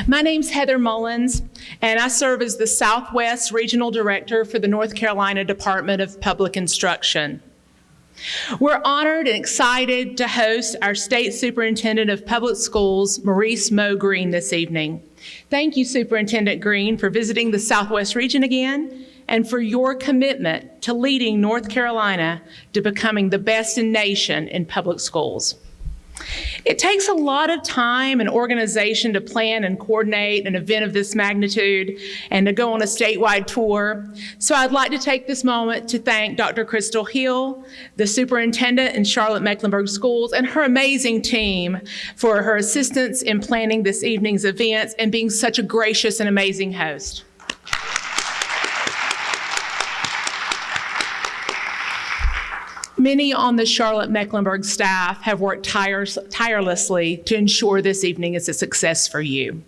My name's Heather Mullins, and I serve as the Southwest Regional Director for the North Carolina Department of Public Instruction. We're honored and excited to host our State Superintendent of Public Schools, Maurice Green, this evening. Thank you, Superintendent Green, for visiting the Southwest region again and for your commitment to leading North Carolina to becoming the best in nation in public schools. It takes a lot of time and organization to plan and coordinate an event of this magnitude and to go on a statewide tour. So I'd like to take this moment to thank Dr. Crystal Hill, the superintendent in Charlotte-Mecklenburg Schools, and her amazing team for her assistance in planning this evening's events and being such a gracious and amazing host. Many on the Charlotte-Mecklenburg staff have worked tirelessly to ensure this evening is a success for you.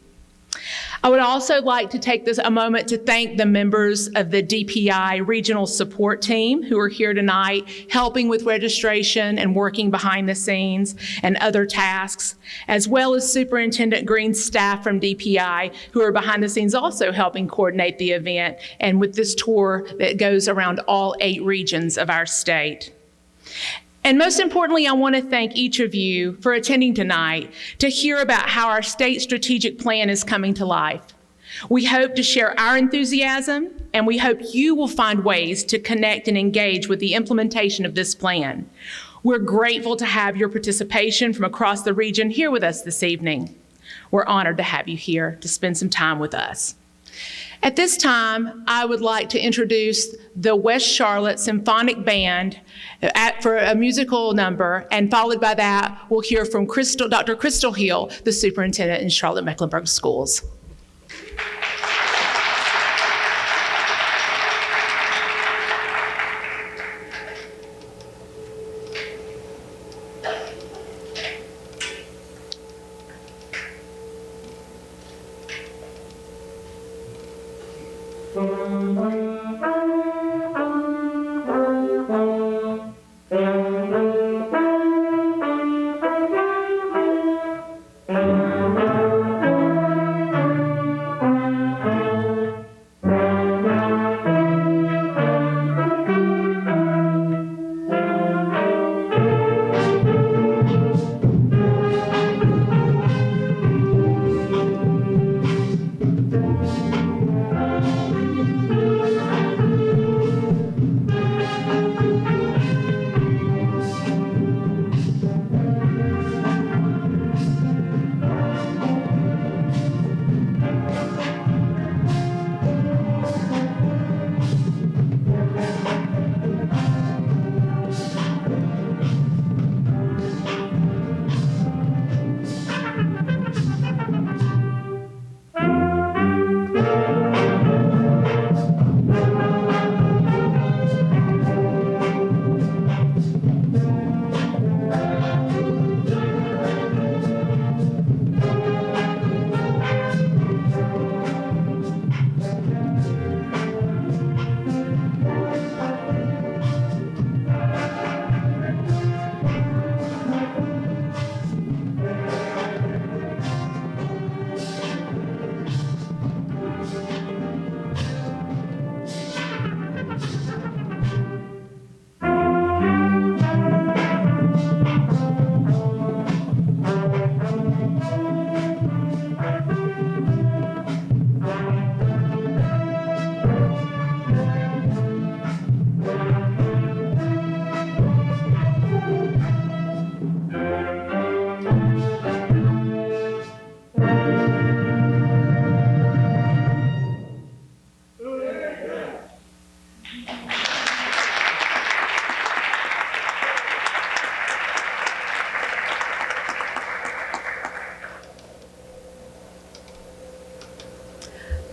I would also like to take a moment to thank the members of the DPI regional support team who are here tonight, helping with registration and working behind the scenes and other tasks, as well as Superintendent Green's staff from DPI who are behind the scenes also helping coordinate the event and with this tour that goes around all 8 regions of our state. And most importantly, I want to thank each of you for attending tonight to hear about how our state strategic plan is coming to life. We hope to share our enthusiasm, and we hope you will find ways to connect and engage with the implementation of this plan. We're grateful to have your participation from across the region here with us this evening. We're honored to have you here to spend some time with us. At this time, I would like to introduce the West Charlotte Symphonic Band for a musical number, and followed by that, we'll hear from Dr. Crystal Hill, the superintendent in Charlotte-Mecklenburg Schools.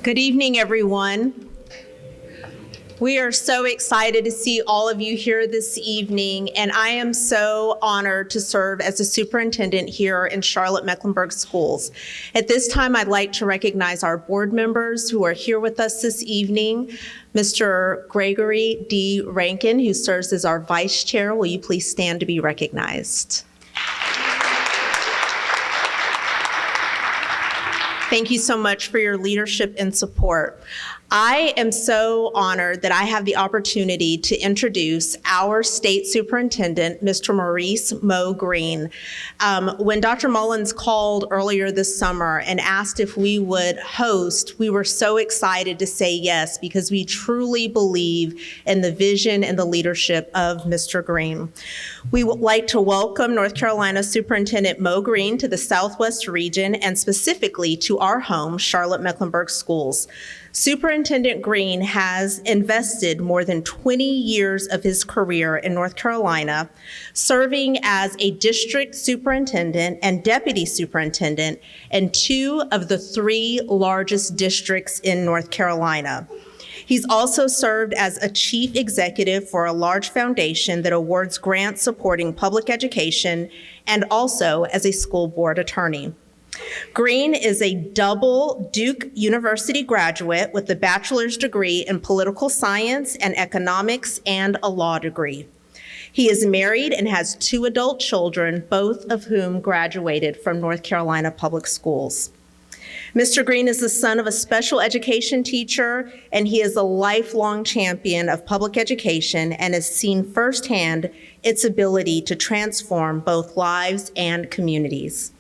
Good evening, everyone. We are so excited to see all of you here this evening, and I am so honored to serve as a superintendent here in Charlotte-Mecklenburg Schools. At this time, I'd like to recognize our board members who are here with us this evening. Mr. Gregory D. Rankin, who serves as our vice chair. Will you please stand to be recognized? Thank you so much for your leadership and support. I am so honored that I have the opportunity to introduce our state superintendent, Mr. Maurice Mo Green. When Dr. Mullins called earlier this summer and asked if we would host, we were so excited to say yes because we truly believe in the vision and the leadership of Mr. Green. We would like to welcome North Carolina Superintendent Mo Green to the Southwest region and specifically to our home, Charlotte-Mecklenburg schools. Superintendent Green has invested more than 20 years of his career in North Carolina, serving as a district superintendent and deputy superintendent in 2 of the 3 largest districts in North Carolina. He's also served as a chief executive for a large foundation that awards grants supporting public education and also as a school board attorney. Green is a double Duke University graduate with a bachelor's degree in political science and economics and a law degree. He is married and has 2 adult children, both of whom graduated from North Carolina Public Schools. Mr. Green is the son of a special education teacher, and he is a lifelong champion of public education and has seen firsthand its ability to transform both lives and communities.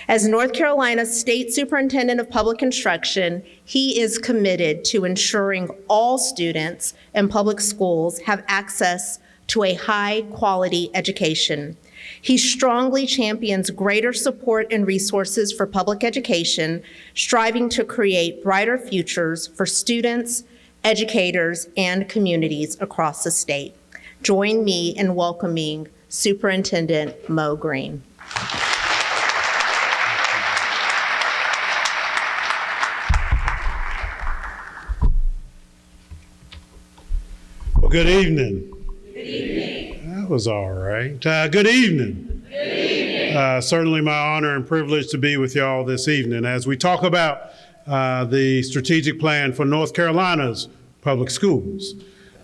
As North Carolina's State Superintendent of Public Instruction, he is committed to ensuring all students in public schools have access to a high-quality education. He strongly champions greater support and resources for public education, striving to create brighter futures for students, educators, and communities across the state. Join me in welcoming Superintendent Mo Green. Good evening. Good evening. That was all right. Good evening. Good evening. Certainly my honor and privilege to be with y'all this evening as we talk about the strategic plan for North Carolina's public schools.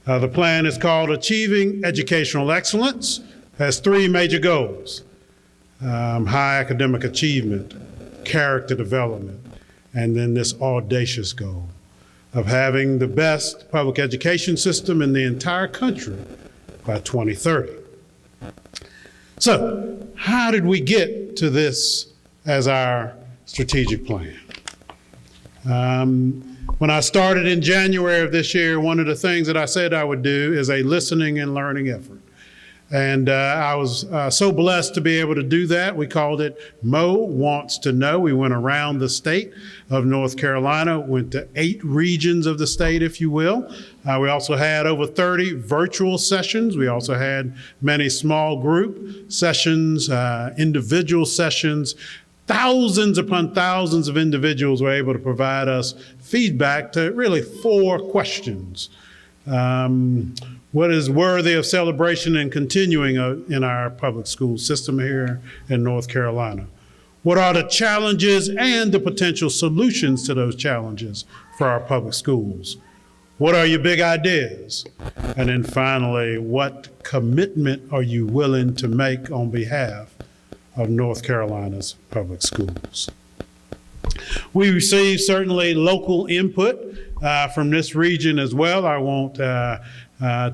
The plan is called Achieving Educational Excellence. It has 3 major goals: high academic achievement, character development, and then this audacious goal of having the best public education system in the entire country by 2030. So, how did we get to this as our strategic plan? When I started in January of this year, one of the things that I said I would do is a listening and learning effort. And I was so blessed to be able to do that. We called it Mo Wants to Know. We went around the state of North Carolina, went to 8 regions of the state, if you will. We also had over 30 virtual sessions. We also had many small group sessions, individual sessions. Thousands upon thousands of individuals were able to provide us feedback to really 4 questions. What is worthy of celebration and continuing in our public school system here in North Carolina? What are the challenges and the potential solutions to those challenges for our public schools? What are your big ideas? And then finally, what commitment are you willing to make on behalf of North Carolina's public schools? We received certainly local input from this region as well. I won't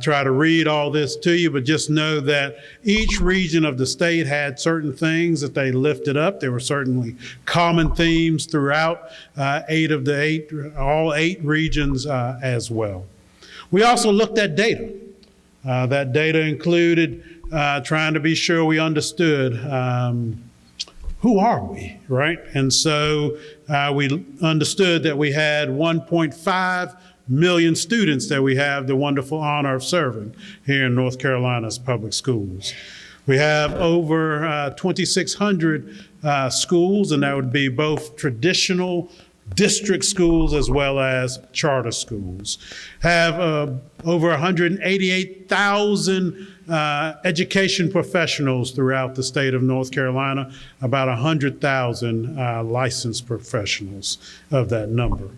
try to read all this to you, but just know that each region of the state had certain things that they lifted up. There were certainly common themes throughout all 8 regions as well. We also looked at data. That data included trying to be sure we understood who are we, right? And so we understood that we had 1.5 million students that we have the wonderful honor of serving here in North Carolina's public schools. We have over 2,600 schools, and that would be both traditional district schools as well as charter schools. Have over 188,000 education professionals throughout the state of North Carolina, about 100,000 licensed professionals of that number.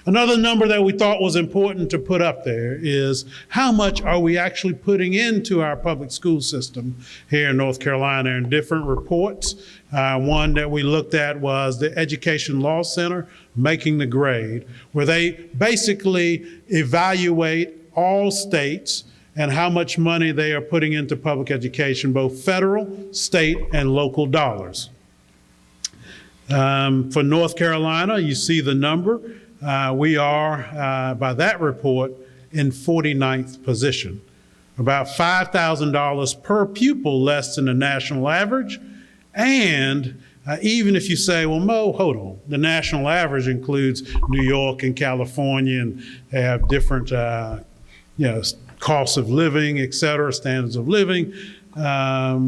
Another number that we thought was important to put up there is how much are we actually putting into our public school system here in North Carolina in different reports. One that we looked at was the Education Law Center Making the Grade, where they basically evaluate all states and how much money they are putting into public education, both federal, state, and local dollars. For North Carolina, you see the number. We are, by that report, in 49th position, about $5,000 per pupil less than the national average. And even if you say, well, Mo, hold on, the national average includes New York and California, and they have different costs of living, et cetera, standards of living. How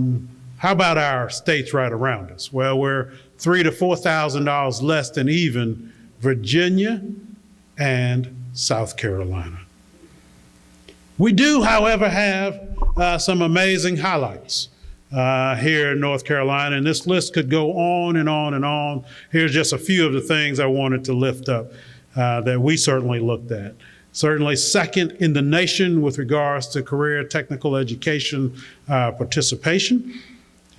about our states right around us? Well, we're $3,000 to $4,000 less than even Virginia and South Carolina. We do, however, have some amazing highlights here in North Carolina, and this list could go on and on and on. Here's just a few of the things I wanted to lift up that we certainly looked at. Certainly second in the nation with regards to career technical education participation.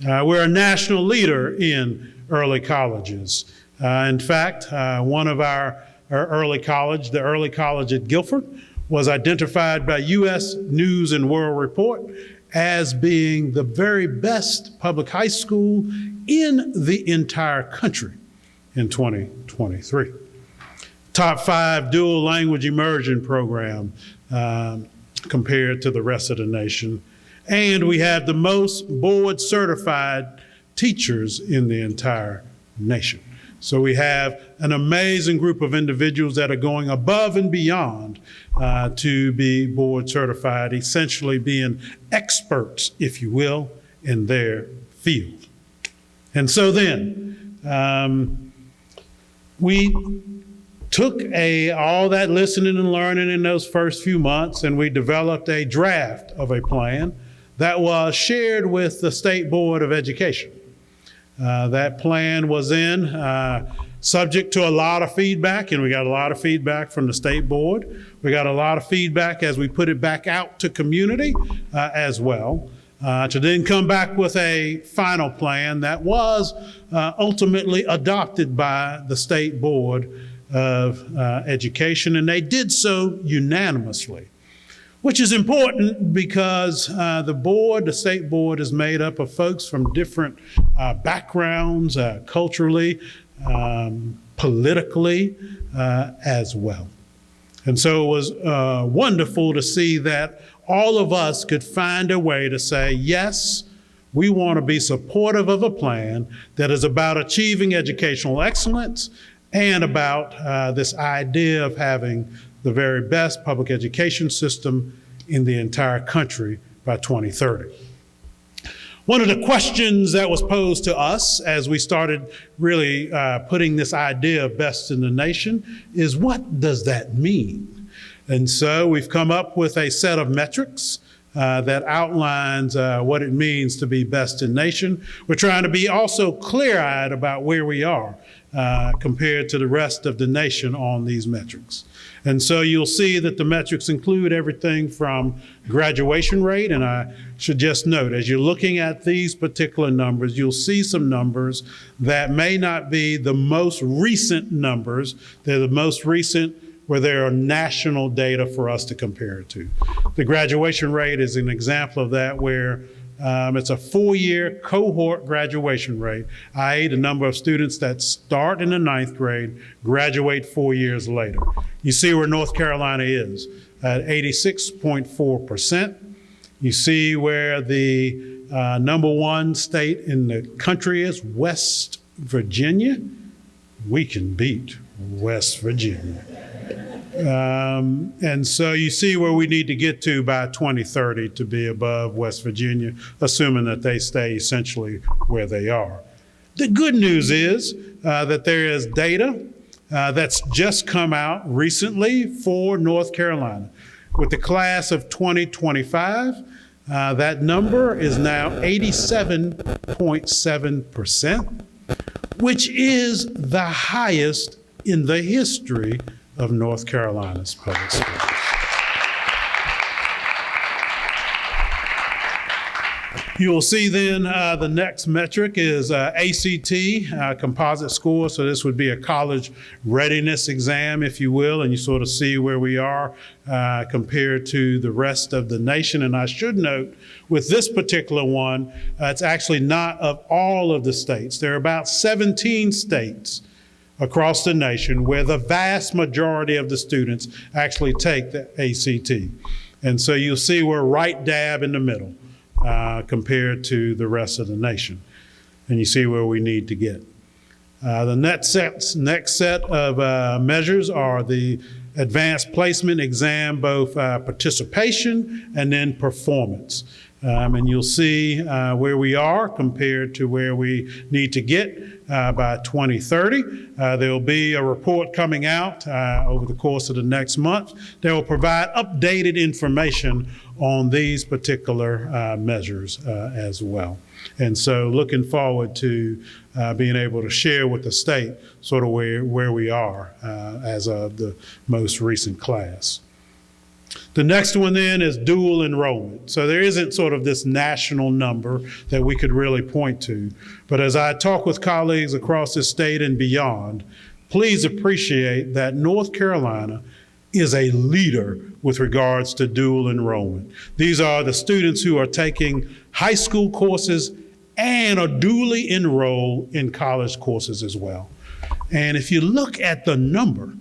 We're a national leader in early colleges. In fact, one of our early college, the early college at Guilford, was identified by U.S. News and World Report as being the very best public high school in the entire country in 2023. Top 5 dual language immersion program compared to the rest of the nation. And we have the most board certified teachers in the entire nation. So we have an amazing group of individuals that are going above and beyond to be board certified, essentially being experts, if you will, in their field. And so then we took all that listening and learning in those first few months, and we developed a draft of a plan that was shared with the State Board of Education. That plan was subject to a lot of feedback, and we got a lot of feedback from the State Board. We got a lot of feedback as we put it back out to community as well, to then come back with a final plan that was ultimately adopted by the State Board of Education, and they did so unanimously, which is important because the State Board is made up of folks from different backgrounds, culturally, politically, as well. And so it was wonderful to see that all of us could find a way to say, yes, we want to be supportive of a plan that is about achieving educational excellence and about this idea of having the very best public education system in the entire country by 2030. One of the questions that was posed to us as we started really putting this idea of best in the nation is, what does that mean? And so we've come up with a set of metrics that outlines what it means to be best in nation. We're trying to be also clear-eyed about where we are compared to the rest of the nation on these metrics. And so you'll see that the metrics include everything from graduation rate, and I should just note, as you're looking at these particular numbers, you'll see some numbers that may not be the most recent numbers. They're the most recent where there are national data for us to compare it to. The graduation rate is an example of that, where it's a 4-year cohort graduation rate, i.e. the number of students that start in the 9th grade graduate 4 years later. You see where North Carolina is at 86.4%. You see where the number 1 state in the country is, West Virginia. We can beat West Virginia. And so you see where we need to get to by 2030 to be above West Virginia, assuming that they stay essentially where they are. The good news is that there is data that's just come out recently for North Carolina. With the class of 2025, that number is now 87.7%, which is the highest in the history of North Carolina's public schools. You'll see then the next metric is ACT, composite score. So this would be a college readiness exam, if you will, and you sort of see where we are compared to the rest of the nation. And I should note, with this particular one, it's actually not of all of the states. There are about 17 states across the nation where the vast majority of the students actually take the ACT. And so you'll see we're right dab in the middle. Compared to the rest of the nation. And you see where we need to get. The next set of measures are the advanced placement exam, both participation and then performance. And you'll see where we are compared to where we need to get by 2030. There will be a report coming out over the course of the next month that will provide updated information on these particular measures as well. And so looking forward to being able to share with the state sort of where we are as of the most recent class. The next one then is dual enrollment. So there isn't sort of this national number that we could really point to. But as I talk with colleagues across the state and beyond, please appreciate that North Carolina is a leader with regards to dual enrollment. These are the students who are taking high school courses and are dually enrolled in college courses as well. And if you look at the number,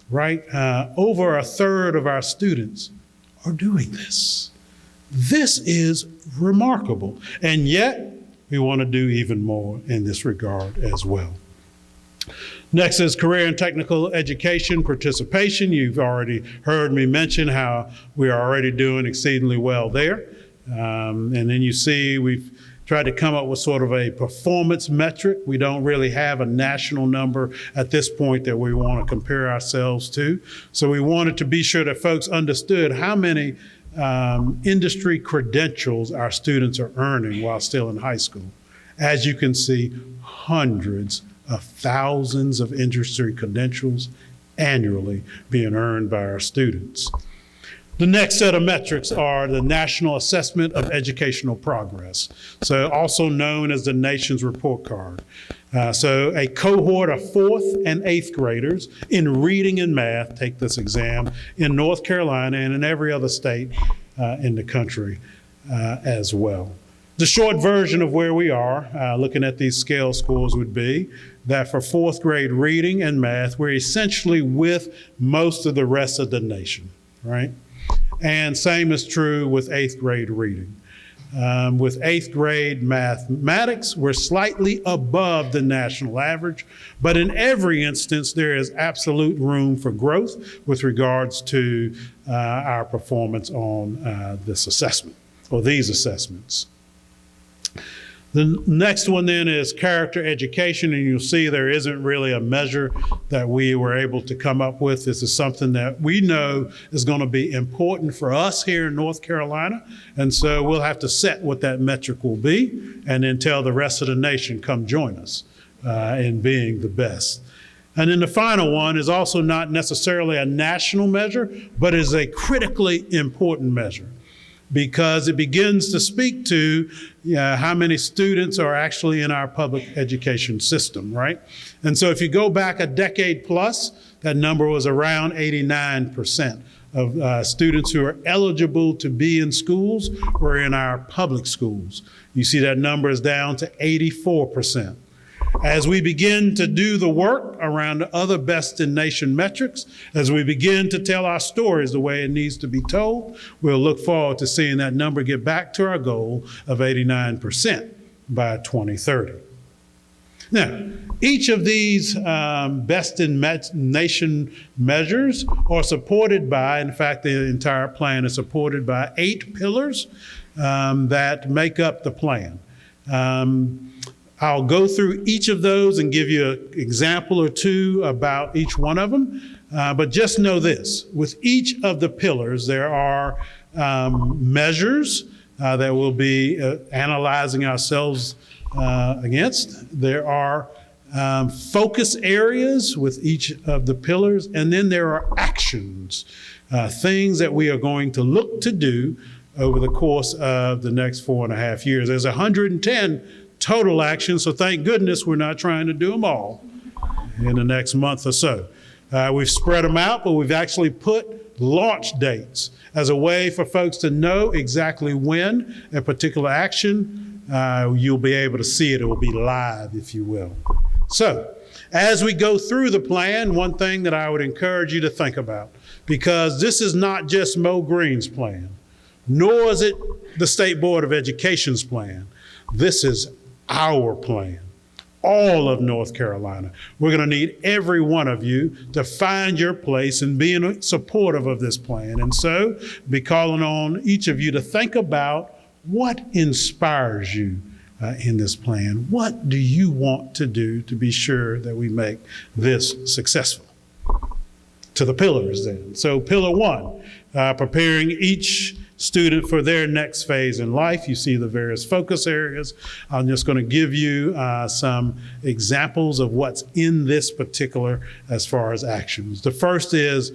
right, over a third of our students are doing this. This is remarkable. And yet, we want to do even more in this regard as well. Next is career and technical education participation. You've already heard me mention how we are already doing exceedingly well there. And then you see we've tried to come up with sort of a performance metric. We don't really have a national number at this point that we want to compare ourselves to. So we wanted to be sure that folks understood how many industry credentials our students are earning while still in high school. As you can see, hundreds of thousands of industry credentials annually being earned by our students. The next set of metrics are the National Assessment of Educational Progress, so also known as the nation's report card. So a cohort of 4th and 8th graders in reading and math take this exam in North Carolina and in every other state in the country as well. The short version of where we are, looking at these scale scores, would be that for 4th grade reading and math, we're essentially with most of the rest of the nation, right? And same is true with 8th grade reading. With 8th grade mathematics, we're slightly above the national average, but in every instance, there is absolute room for growth with regards to our performance on this assessment, or these assessments. The next one then is character education, and you'll see there isn't really a measure that we were able to come up with. This is something that we know is going to be important for us here in North Carolina, and so we'll have to set what that metric will be and then tell the rest of the nation, come join us in being the best. And then the final one is also not necessarily a national measure, but is a critically important measure, because it begins to speak to how many students are actually in our public education system, right? And so if you go back a decade plus, that number was around 89% of students who are eligible to be in schools were in our public schools. You see that number is down to 84%. As we begin to do the work around the other best in nation metrics, as we begin to tell our stories the way it needs to be told, we'll look forward to seeing that number get back to our goal of 89% by 2030. Now, each of these best in nation measures are supported by, in fact, the entire plan is supported by 8 pillars that make up the plan. I'll go through each of those and give you an example or two about each one of them. But just know this, with each of the pillars, there are measures that we'll be analyzing ourselves against. There are focus areas with each of the pillars, and then there are actions, things that we are going to look to do over the course of the next 4.5 years. There's 110 total actions, so thank goodness we're not trying to do them all in the next month or so. We've spread them out, but we've actually put launch dates as a way for folks to know exactly when a particular action, you'll be able to see it. It will be live, if you will. So, as we go through the plan, one thing that I would encourage you to think about, because this is not just Mo Green's plan, nor is it the State Board of Education's plan. This is our plan, all of North Carolina. We're going to need every one of you to find your place in being supportive of this plan. And so, be calling on each of you to think about what inspires you in this plan. What do you want to do to be sure that we make this successful? To the pillars then. So pillar one, preparing each student for their next phase in life. You see the various focus areas. I'm just going to give you some examples of what's in this particular as far as actions. The first is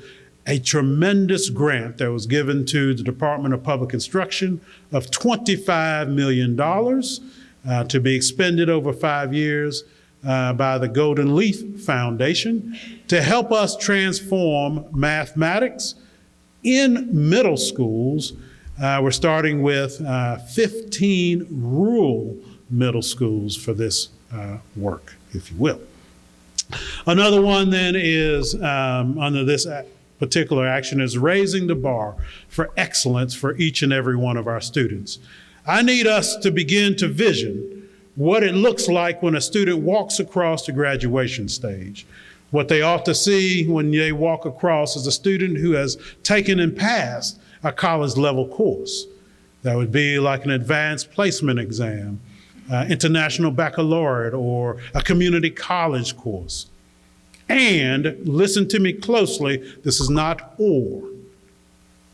a tremendous grant that was given to the Department of Public Instruction of $25 million to be expended over 5 years by the Golden Leaf Foundation to help us transform mathematics in middle schools. We're starting with 15 rural middle schools for this work, if you will. Another one then is, under this particular action, is raising the bar for excellence for each and every one of our students. I need us to begin to vision what it looks like when a student walks across the graduation stage. What they ought to see when they walk across is a student who has taken and passed a college level course. That would be like an advanced placement exam, international baccalaureate, or a community college course. And listen to me closely, this is not or.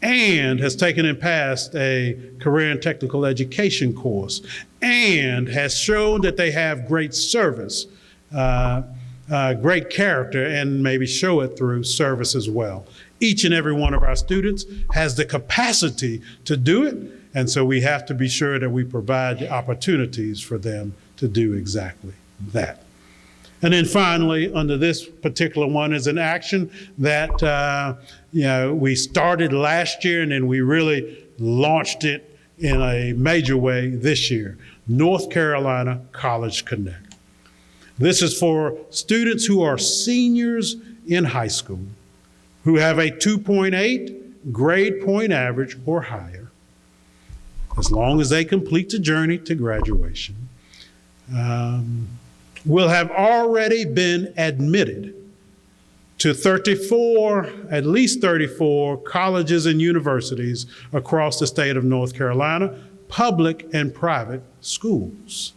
And has taken and passed a career and technical education course, and has shown that they have great service, great character, and maybe show it through service as well. Each and every one of our students has the capacity to do it, and so we have to be sure that we provide the opportunities for them to do exactly that. And then finally, under this particular one is an action that we started last year, and then we really launched it in a major way this year. North Carolina College Connect. This is for students who are seniors in high school, who have a 2.8 grade point average or higher, as long as they complete the journey to graduation. Will have already been admitted to at least 34 colleges and universities across the state of North Carolina, public and private schools.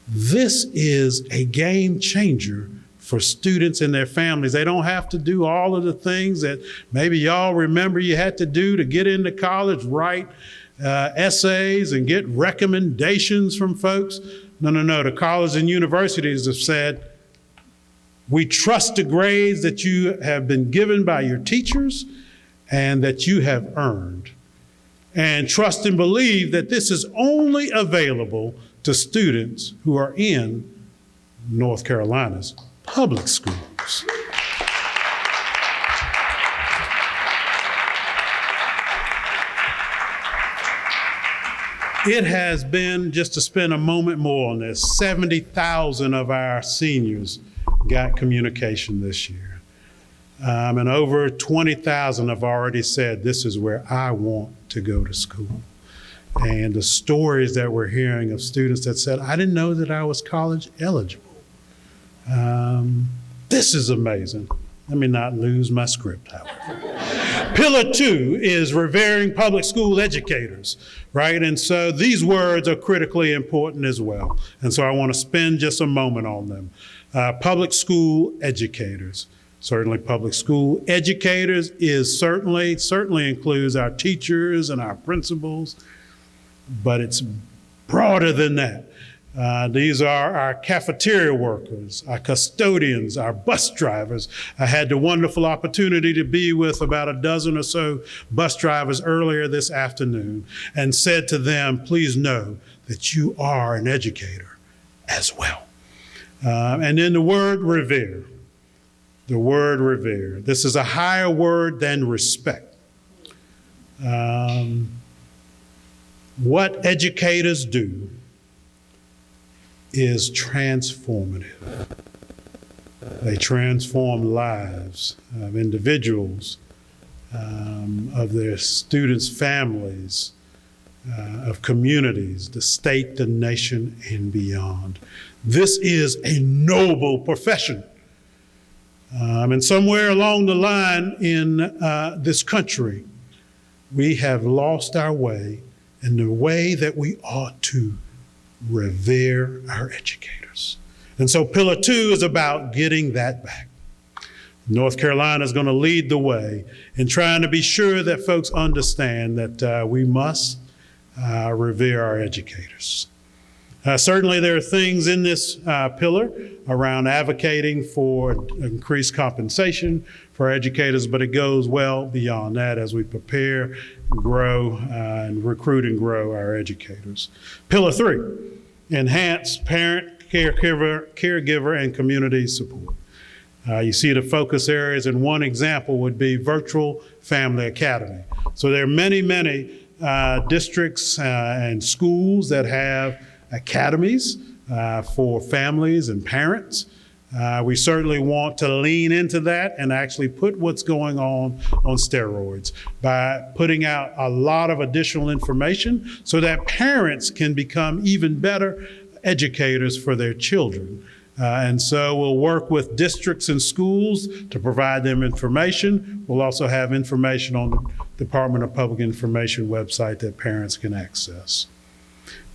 This is a game changer for students and their families. They don't have to do all of the things that maybe y'all remember you had to do to get into college, write essays and get recommendations from folks. No. The colleges and universities have said, we trust the grades that you have been given by your teachers and that you have earned. And trust and believe that this is only available to students who are in North Carolina's public schools. It has been, just to spend a moment more on this, 70,000 of our seniors got communication this year. And over 20,000 have already said, this is where I want to go to school. And the stories that we're hearing of students that said, I didn't know that I was college eligible. This is amazing. Let me not lose my script, however. Pillar 2 is revering public school educators, right? And so these words are critically important as well. And so I want to spend just a moment on them. Public school educators. Certainly public school educators is certainly includes our teachers and our principals, but it's broader than that. These are our cafeteria workers, our custodians, our bus drivers. I had the wonderful opportunity to be with about a dozen or so bus drivers earlier this afternoon and said to them, please know that you are an educator as well. And then the word revere. The word revere. This is a higher word than respect. What educators do is transformative. They transform lives of individuals, of their students' families, of communities, the state, the nation, and beyond. This is a noble profession. And somewhere along the line in this country, we have lost our way in the way that we ought to revere our educators. And so Pillar 2 is about getting that back. North Carolina is going to lead the way in trying to be sure that folks understand that we must revere our educators. Certainly there are things in this pillar around advocating for increased compensation for educators, but it goes well beyond that as we prepare, grow, and recruit and grow our educators. Pillar 3, enhance parent, caregiver, and community support. You see the focus areas, and one example would be Virtual Family Academy. So there are many, many districts and schools that have academies for families and parents. We certainly want to lean into that and actually put what's going on steroids by putting out a lot of additional information so that parents can become even better educators for their children. And so we'll work with districts and schools to provide them information. We'll also have information on the Department of Public Information website that parents can access.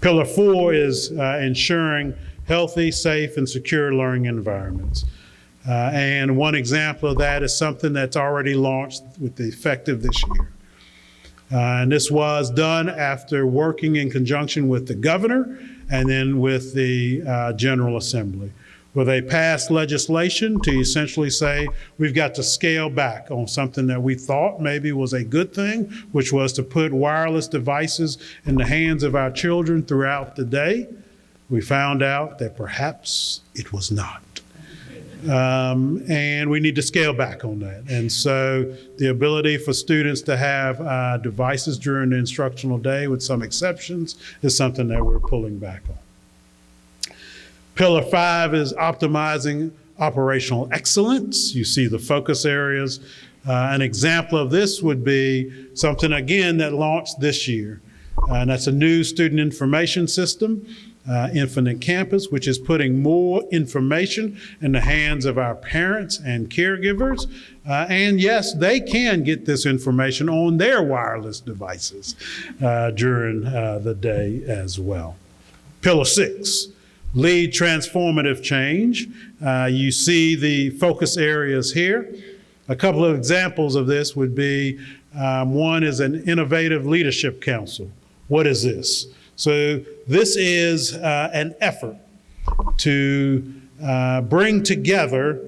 Pillar 4 is ensuring healthy, safe, and secure learning environments. And one example of that is something that's already launched with the effective this year. And this was done after working in conjunction with the governor and then with the General Assembly, where they passed legislation to essentially say we've got to scale back on something that we thought maybe was a good thing, which was to put wireless devices in the hands of our children throughout the day. We found out that perhaps it was not. And we need to scale back on that. And so the ability for students to have devices during the instructional day, with some exceptions, is something that we're pulling back on. Pillar 5 is optimizing operational excellence. You see the focus areas. An example of this would be something, again, that launched this year. And that's a new student information system, Infinite Campus, which is putting more information in the hands of our parents and caregivers. And yes, they can get this information on their wireless devices during the day as well. Pillar 6. Lead transformative change. You see the focus areas here. A couple of examples of this would be, one is an innovative leadership council. What is this? So this is an effort to bring together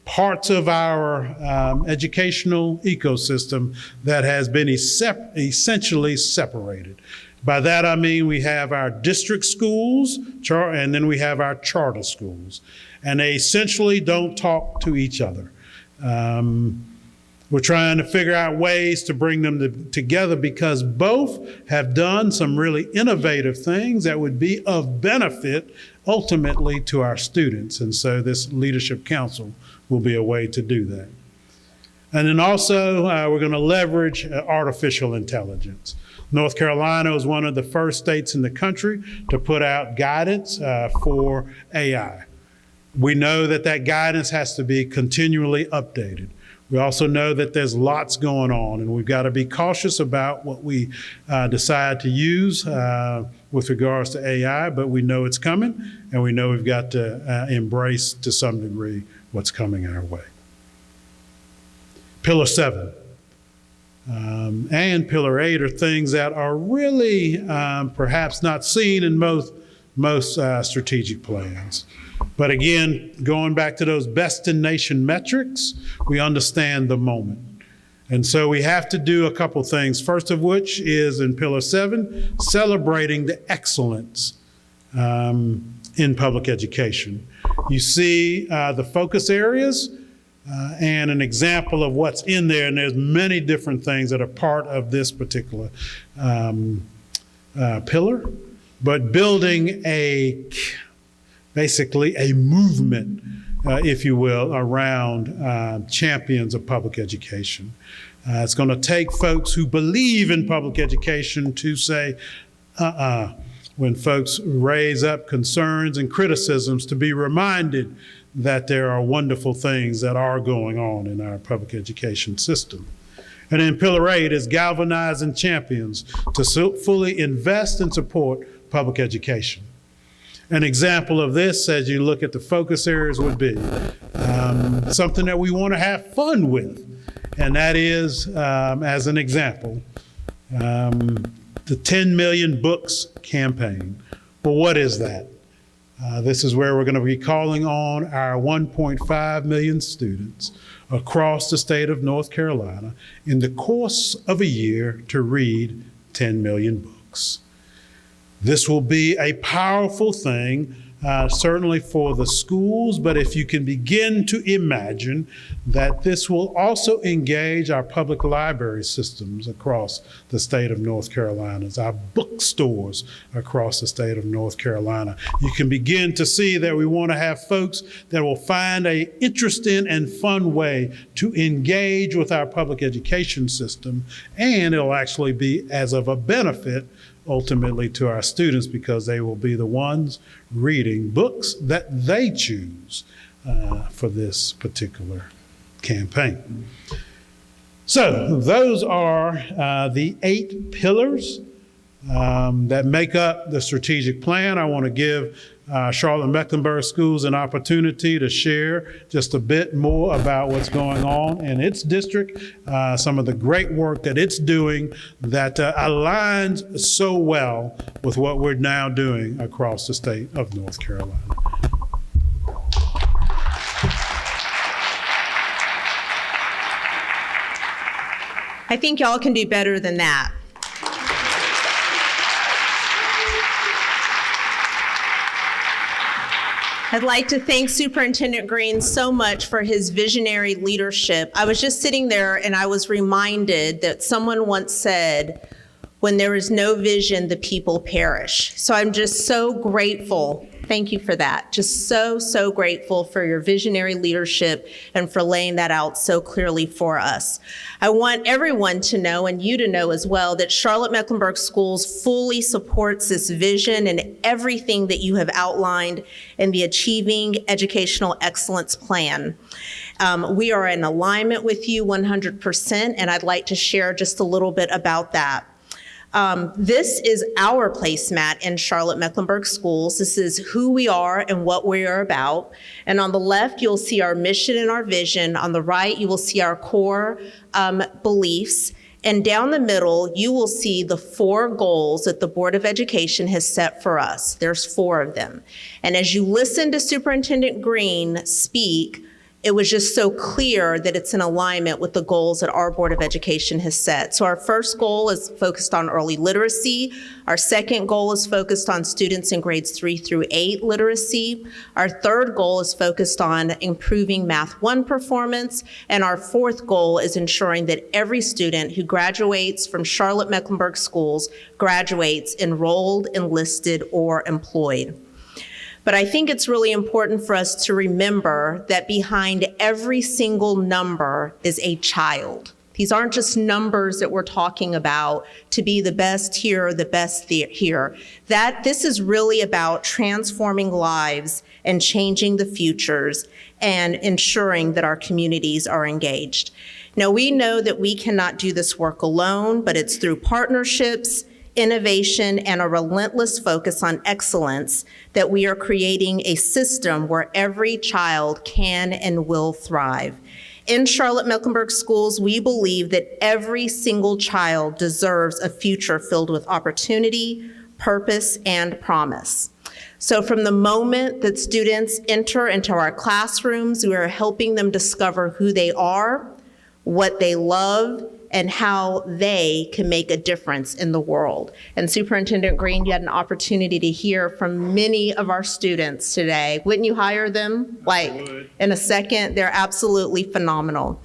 parts of our educational ecosystem that has been essentially separated. By that I mean we have our district schools, and then we have our charter schools, and they essentially don't talk to each other. We're trying to figure out ways to bring them together because both have done some really innovative things that would be of benefit ultimately to our students. And so this leadership council will be a way to do that. And then also we're going to leverage artificial intelligence. North Carolina was one of the first states in the country to put out guidance for AI. We know that that guidance has to be continually updated. We also know that there's lots going on, and we've got to be cautious about what we decide to use with regards to AI, but we know it's coming, and we know we've got to embrace to some degree what's coming our way. Pillar 7 and Pillar 8 are things that are really perhaps not seen in most most strategic plans. But again, going back to those best-in-nation metrics, we understand the moment. And so we have to do a couple things, first of which is in Pillar 7, celebrating the excellence in public education. You see the focus areas and an example of what's in there, and there's many different things that are part of this particular pillar, but building basically a movement, if you will, around champions of public education. It's going to take folks who believe in public education to say, when folks raise up concerns and criticisms, to be reminded that there are wonderful things that are going on in our public education system. And then Pillar 8 is galvanizing champions to fully invest and support public education. An example of this, as you look at the focus areas, would be something that we want to have fun with. And that is, as an example, the 10 million books campaign. Well, what is that? This is where we're going to be calling on our 1.5 million students across the state of North Carolina in the course of a year to read 10 million books. This will be a powerful thing, certainly for the schools, but if you can begin to imagine that this will also engage our public library systems across the state of North Carolina, our bookstores across the state of North Carolina, you can begin to see that we want to have folks that will find an interesting and fun way to engage with our public education system, and it'll actually be as of a benefit ultimately to our students, because they will be the ones reading books that they choose for this particular campaign. So those are the 8 pillars that make up the strategic plan. I want to give Charlotte-Mecklenburg Schools an opportunity to share just a bit more about what's going on in its district, some of the great work that it's doing that aligns so well with what we're now doing across the state of North Carolina. I think y'all can do better than that. I'd like to thank Superintendent Green so much for his visionary leadership. I was just sitting there and I was reminded that someone once said, "When there is no vision, the people perish." So I'm just so grateful. Thank you for that. Just so grateful for your visionary leadership and for laying that out so clearly for us. I want everyone to know, and you to know as well, that Charlotte-Mecklenburg Schools fully supports this vision and everything that you have outlined in the Achieving Educational Excellence Plan. We are in alignment with you 100%, and I'd like to share just a little bit about that. This is our placemat in Charlotte-Mecklenburg Schools. This is who we are and what we are about. And on the left, you'll see our mission and our vision. On the right, you will see our core beliefs. And down the middle, you will see the 4 goals that the Board of Education has set for us. There's 4 of them. And as you listen to Superintendent Green speak, it was just so clear that it's in alignment with the goals that our Board of Education has set. So our first goal is focused on early literacy. Our second goal is focused on students in grades 3 through 8 literacy. Our third goal is focused on improving Math 1 performance. And our fourth goal is ensuring that every student who graduates from Charlotte-Mecklenburg Schools graduates enrolled, enlisted, or employed. But I think it's really important for us to remember that behind every single number is a child. These aren't just numbers that we're talking about to be the best here or the best here. This is really about transforming lives and changing the futures and ensuring that our communities are engaged. Now, we know that we cannot do this work alone, but it's through partnerships, innovation, and a relentless focus on excellence that we are creating a system where every child can and will thrive. In Charlotte-Mecklenburg Schools, we believe that every single child deserves a future filled with opportunity, purpose, and promise. So from the moment that students enter into our classrooms, we are helping them discover who they are, what they love, and how they can make a difference in the world. And Superintendent Green, you had an opportunity to hear from many of our students today. Wouldn't you hire them? Like in a second, they're absolutely phenomenal.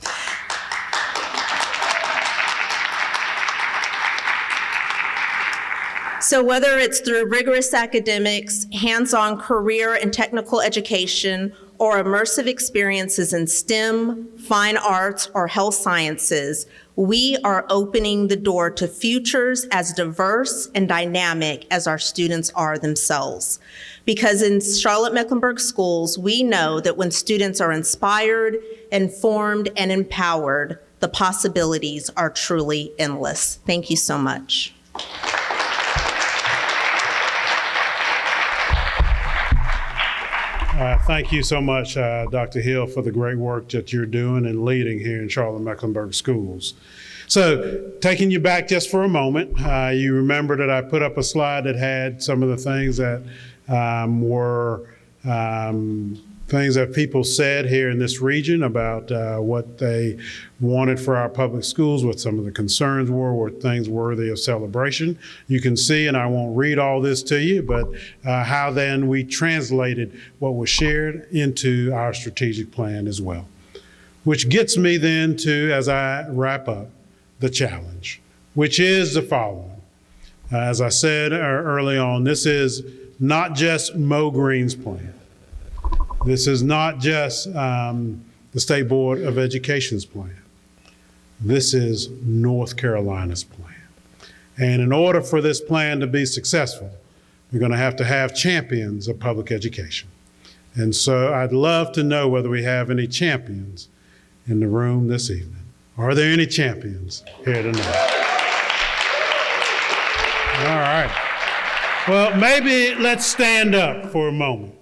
So whether it's through rigorous academics, hands-on career and technical education, or immersive experiences in STEM, fine arts, or health sciences, we are opening the door to futures as diverse and dynamic as our students are themselves. Because in Charlotte-Mecklenburg schools, we know that when students are inspired, informed, and empowered, the possibilities are truly endless. Thank you so much. Thank you so much, Dr. Hill, for the great work that you're doing and leading here in Charlotte-Mecklenburg schools. So taking you back just for a moment, you remember that I put up a slide that had some of the things that were things that people said here in this region about what they wanted for our public schools, what some of the concerns were, what things worthy of celebration. You can see, and I won't read all this to you, but how then we translated what was shared into our strategic plan as well. Which gets me then to, as I wrap up, the challenge, which is the following. As I said early on, this is not just Mo Green's plan. This is not just the State Board of Education's plan. This is North Carolina's plan. And in order for this plan to be successful, we're going to have champions of public education. And so I'd love to know whether we have any champions in the room this evening. Are there any champions here tonight? All right. Well, maybe let's stand up for a moment.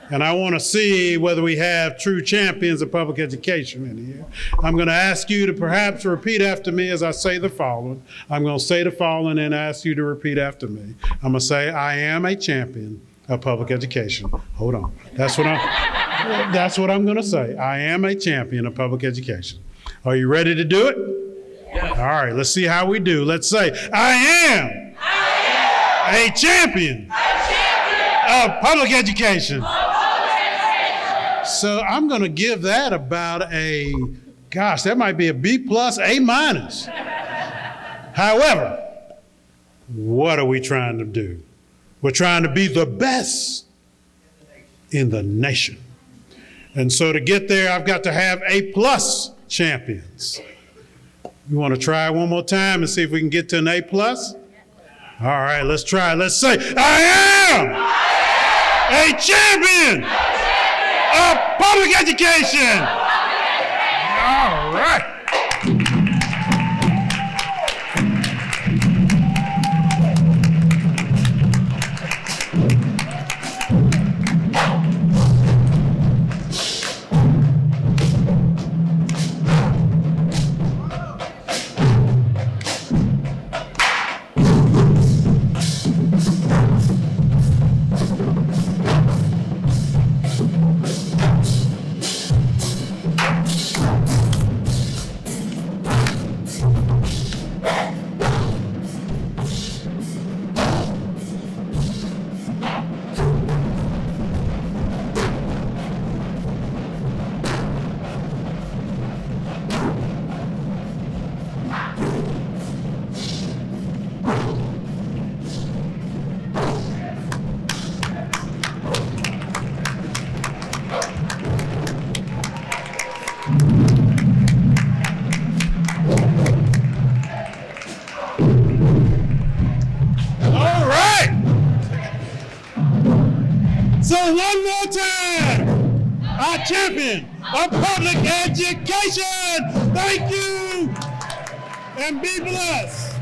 And I want to see whether we have true champions of public education in here. I'm going to ask you to perhaps repeat after me as I say the following. I'm going to say the following and ask you to repeat after me. I'm going to say, I am a champion of public education. Hold on. That's what I'm going to say. I am a champion of public education. Are you ready to do it? Yes. All right, let's see how we do. Let's say, I am a champion of public education. So I'm going to give that about that might be a B+, A-. However, what are we trying to do? We're trying to be the best in the nation. And so to get there, I've got to have A+ champions. You want to try one more time and see if we can get to an A+? All right, let's try. Let's say, I am a champion of public education. All right. One more time, our champion of public education. Thank you, and be blessed.